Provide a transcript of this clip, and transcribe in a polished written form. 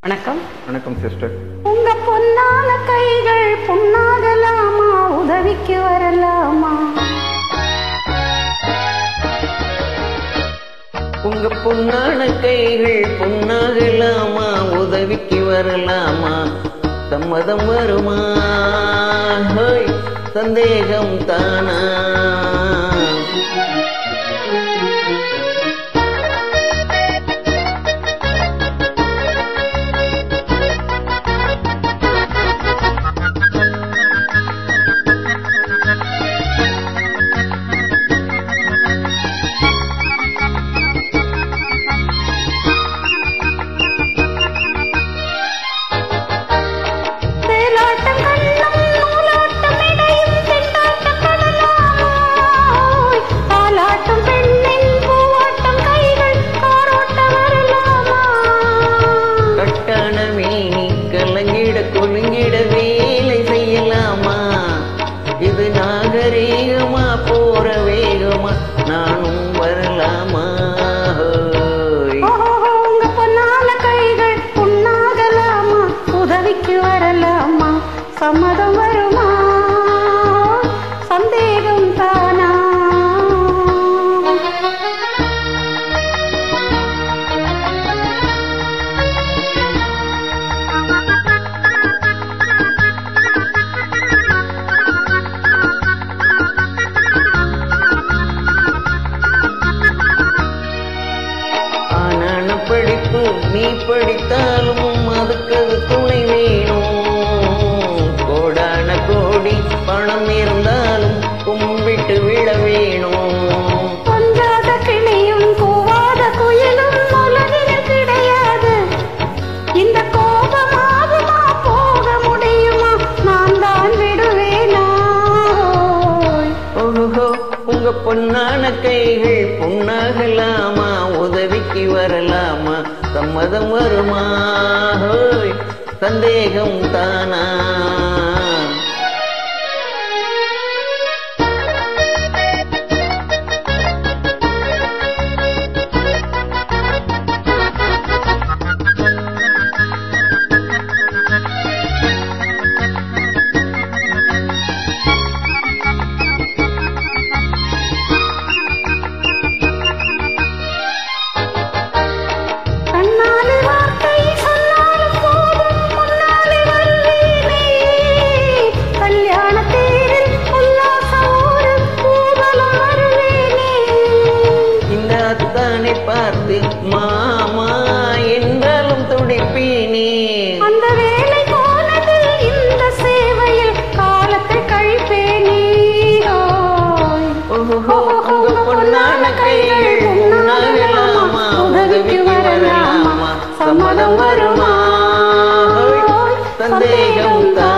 வணக்கம். வணக்கம் சிஸ்டர். உங்க பொன்னான கைகள் பொன்னாகலாமா, உதவிக்கு வரலாமா? உங்க பொன்னான கைகள் பொன்னாகலாமா, உதவிக்கு வரலாமா? சம்மதம் வருமா? ஹோய், சந்தேகம் தானா? கொழுங்கிட வேலை செய்யலாமா? இது நாகரீகமா, போற வேகமா, நானும் வரலாமா? உங்க பொன்னான கைகள் பொன்னாகலாமா, உதவிக்கு வரலாமா? சம்மதம் வருமா? சந்தேகம் தானா? படிப்பு நீ படித்தாலும் அதுக்கு துணை வேணும். கோடான கோடி பணம் இருந்தாலும் கும்பிட்டு விட வேணும். கொஞ்சாத கிளியும் கூவாத குயிலும் உலகில் கிடையாது. இந்த கோபமாகுமா, போக முடியுமா? நான் தான் விடுவேனா? ஓஹோ, உங்க பொன்னான கைகள் பொன்னாகலாமா, உதவிக்கு வரலாமா? சம்மதம் வருமா? ஹோய், சந்தேகம் தானா? பார்த்து மாமா என்றாலும் துடிப்பீனே. அந்த வேலை போனது, இந்த சேவையில் காலத்தை கழிப்பேனே. ஓஹோ, உங்க பொன்னான கைகள் பொன்னாகலாமா, உதவிக்கு வரலாமா? சம்மதம் வருமா? சந்தேகம் தான்.